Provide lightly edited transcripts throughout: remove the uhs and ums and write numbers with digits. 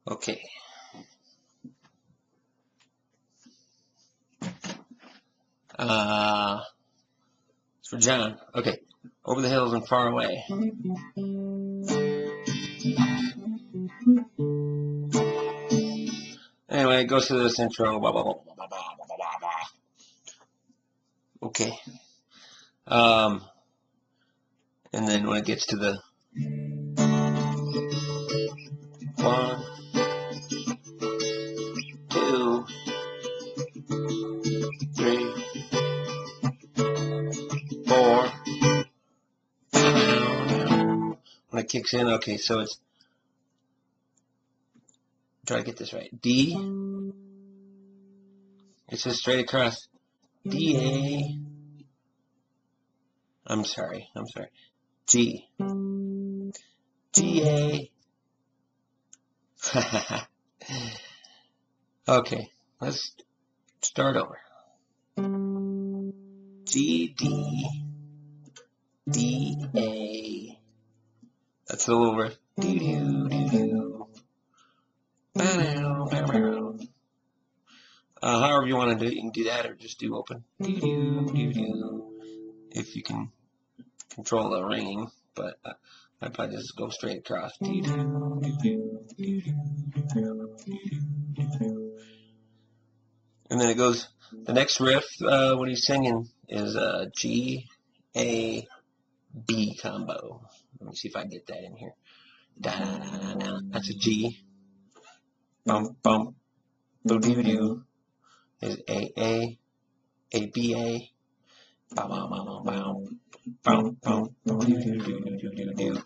Okay. It's for John. Okay. Over the hills and far away. Anyway, it goes through this intro. Blah, blah, blah, blah, blah, blah, blah, blah, blah. Okay. And then when it gets to the 1, 2, 3, 4. When it kicks in, okay, so it's, try to get this right. D. It's just straight across. D, A. I'm sorry. G. G, A. Okay, let's start over. G, D, D, A. That's a little riff. However you want to do it, you can do that or just do open. If you can control the ringing, but I'd probably just go straight across. And then it goes, the next riff when he's singing is a G, A, B combo. Let me see if I can get that in here. That's a G. Bum, bum, boo-doo-doo. Is A, B, bow, bow, bow, bow, bow. Bow, bow, boo-doo-doo-doo-doo-doo-doo.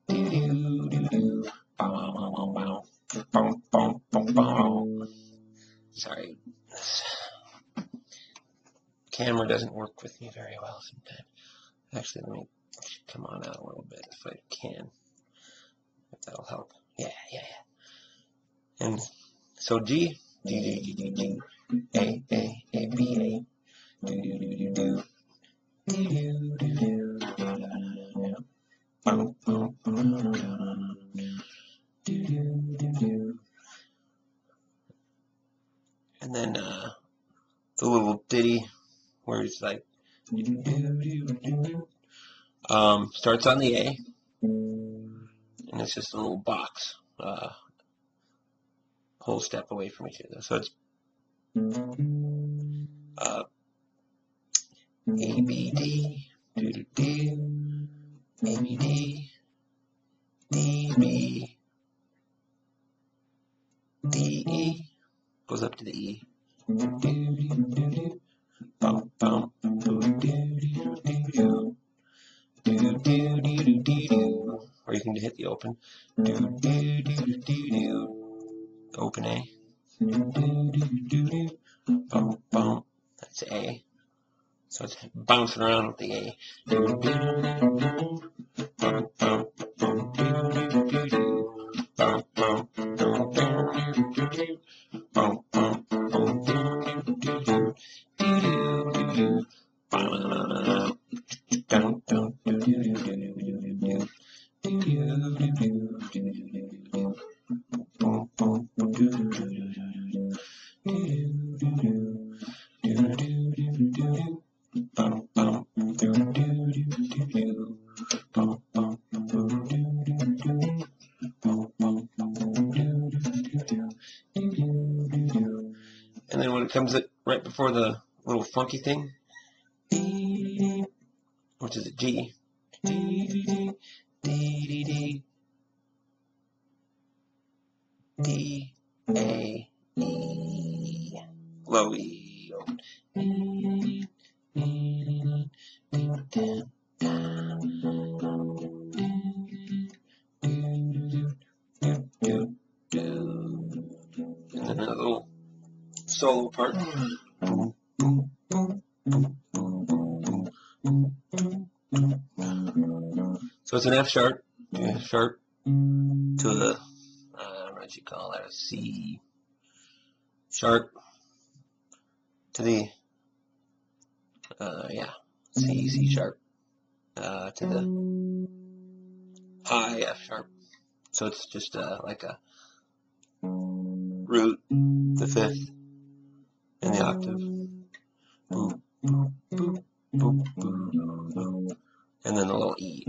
Do-do-do-do. Bow, bow, bow, bow, bow. Bow, bow, bow, bow. Sorry. This camera doesn't work with me very well sometimes. Actually, let me come on out a little bit if I can. If that'll help. Yeah. And so G, G, A, B, A, do. And then the little ditty where it's like starts on the A, and it's just a little box, whole step away from each other. So it's A, B, D, do, A, B, D, D, B, D, E, goes up to the E. Bum, bum, or you can hit the open. Open A. Bum, bum. That's A. So it's bouncing around with the A. Bum, bum, bum, bum, bum, bum, and then when it comes right before the little funky thing, which is a G, D, A, E, low E, and then a little solo part. So it's an F sharp to the, what you call that, a C sharp to the, C sharp to the high F sharp. So it's just like a root, the fifth, and the octave. Boop, boop, boop, boop, boop, boop. And then the little E.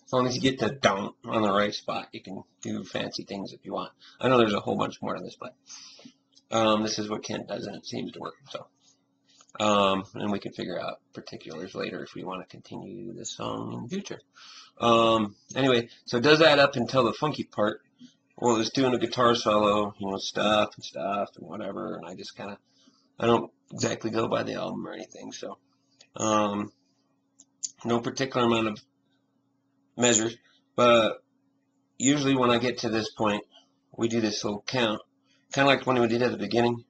As long as you get the don't on the right spot, you can do fancy things if you want. I know there's a whole bunch more to this, but this is what Kent does, and it seems to work. So, and we can figure out particulars later if we want to continue this song in the future. Anyway, so it does that up until the funky part. Well, it's doing a guitar solo, stuff and whatever, and I just kind of, I don't exactly go by the album or anything, so no particular amount of measures, but usually when I get to this point, we do this little count, kind of like when we did at the beginning.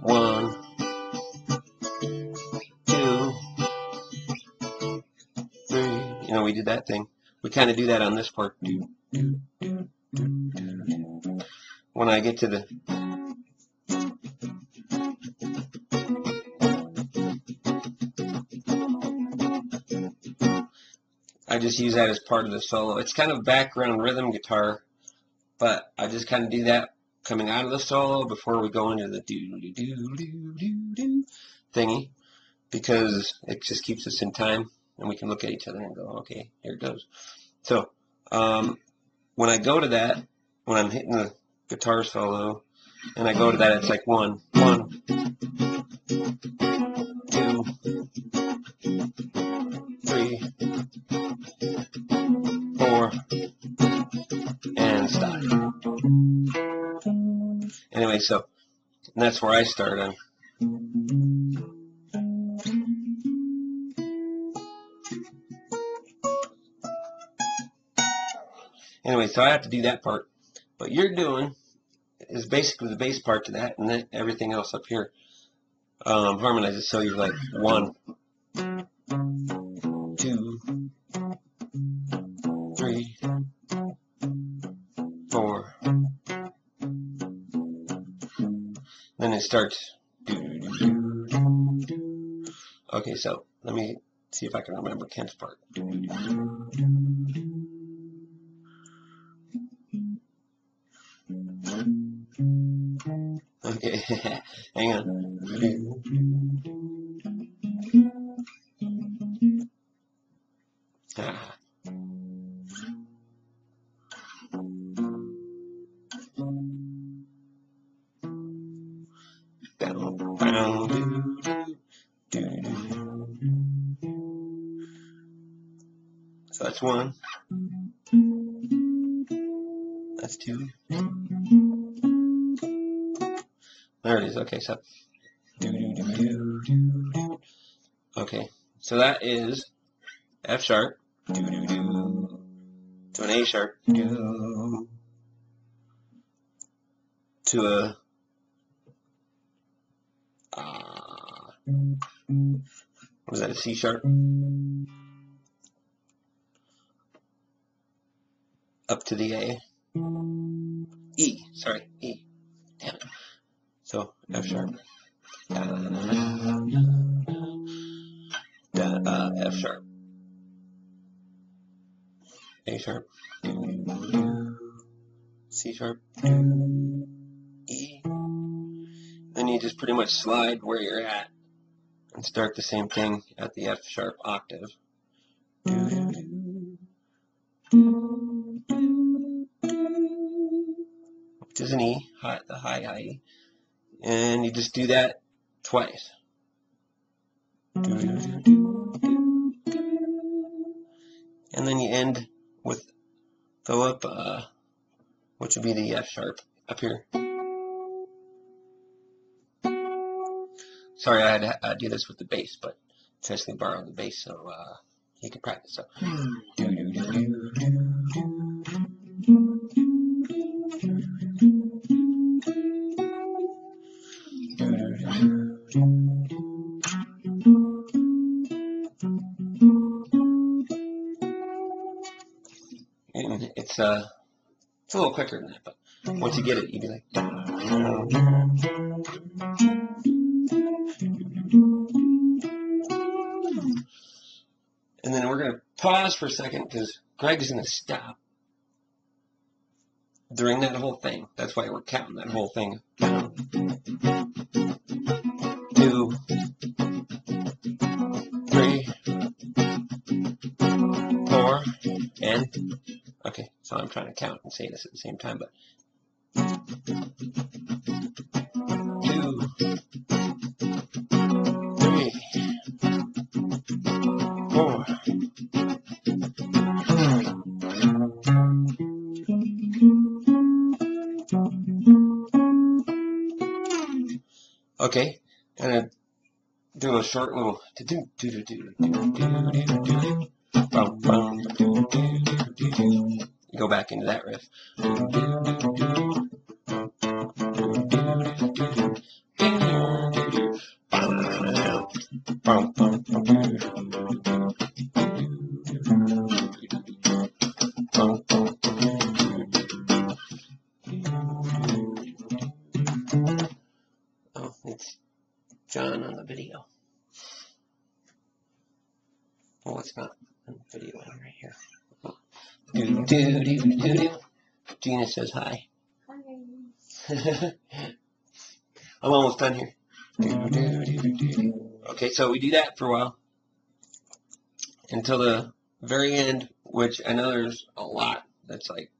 1, 2, 3, we did that thing. We kind of do that on this part. When I get to the I just use that as part of the solo. It's kind of background rhythm guitar, but I just kind of do that coming out of the solo before we go into the do-do-do-do-do-do thingy, because it just keeps us in time, and we can look at each other and go, okay, here it goes. So when I go to that, when I'm hitting the guitar solo, and I go to that, it's like 1, 1, 2, 3, 4, and stop. Anyway, so that's where I start on. Anyway, so I have to do that part. What you're doing is basically the bass part to that, and then everything else up here harmonizes. So you're like 1, 2, 3, 4. Then it starts. Okay, so let me see if I can remember Kent's part. Okay, hang on. So that's 1. That's 2. There it is. Okay, so okay, so that is F sharp to an A sharp to a what is that, a C sharp up to the A. E, sorry, E. Damn it. So F sharp, F sharp, A sharp, C sharp, E. Then you just pretty much slide where you're at and start the same thing at the F sharp octave. Which is an E, the high E. And you just do that twice. And then you end with Philip, which would be the F sharp up here. Sorry, I had to do this with the bass, but essentially borrowed the bass so you can practice. So. it's a little quicker than that, but once you get it, you'd be like. And then we're going to pause for a second because Greg is going to stop during that whole thing. That's why we're counting that whole thing. 2, 3, 4, and okay. So I'm trying to count and say this at the same time, but 2, 3, 4. Okay, and do a short little. You go back into that riff. Oh, it's John on the video. Oh, it's not on the video right here. Gina says hi. Hi. I'm almost done here. Okay, so we do that for a while until the very end, which I know there's a lot that's like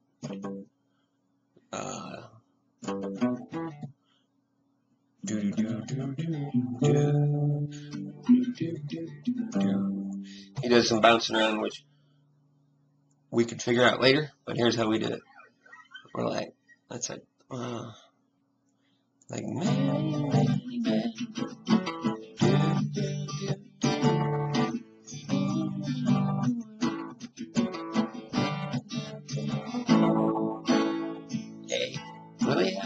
he does some bouncing around, which we could figure out later, but here's how we did it. We're like, that's like hey, really?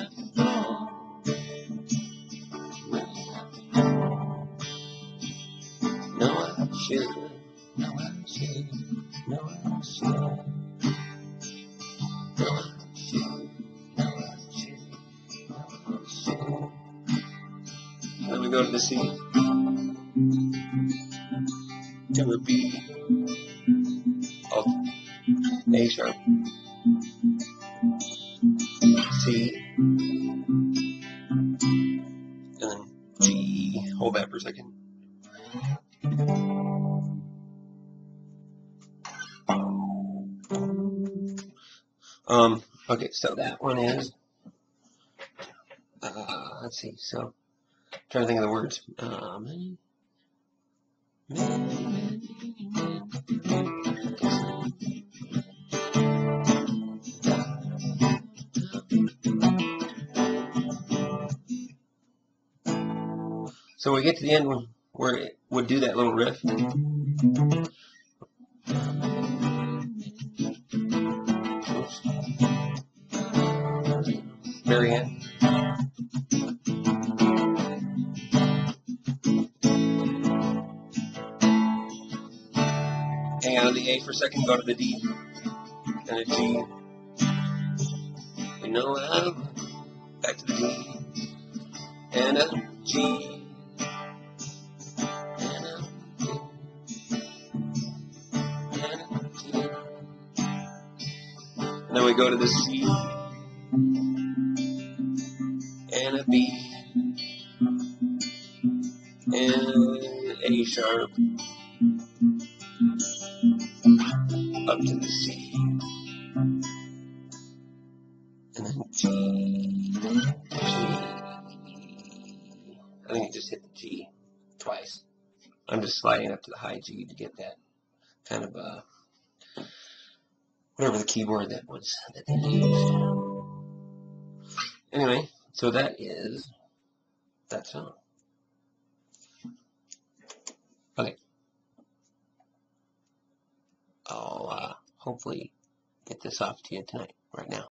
No, I should. No, I should. No, I should. No, I should. No, I should. No, I should. Then we go to the C, to a B, A sharp, C, and then G. Hold that for a second. Okay, so that one is, let's see, so, I'm trying to think of the words. So we get to the end where it would do that little riff. Very end. Hang on the A for a second, go to the D, and a G. You know how, back to the D, and a G, and a G, and a G. And then we go to the C, and a B, and A sharp, up to the C, and then G, I think I just hit the G twice. I'm just sliding up to the high G to get that kind of whatever the keyboard that was that they used. Anyway, so that is that song. Okay. I'll hopefully get this off to you tonight, right now.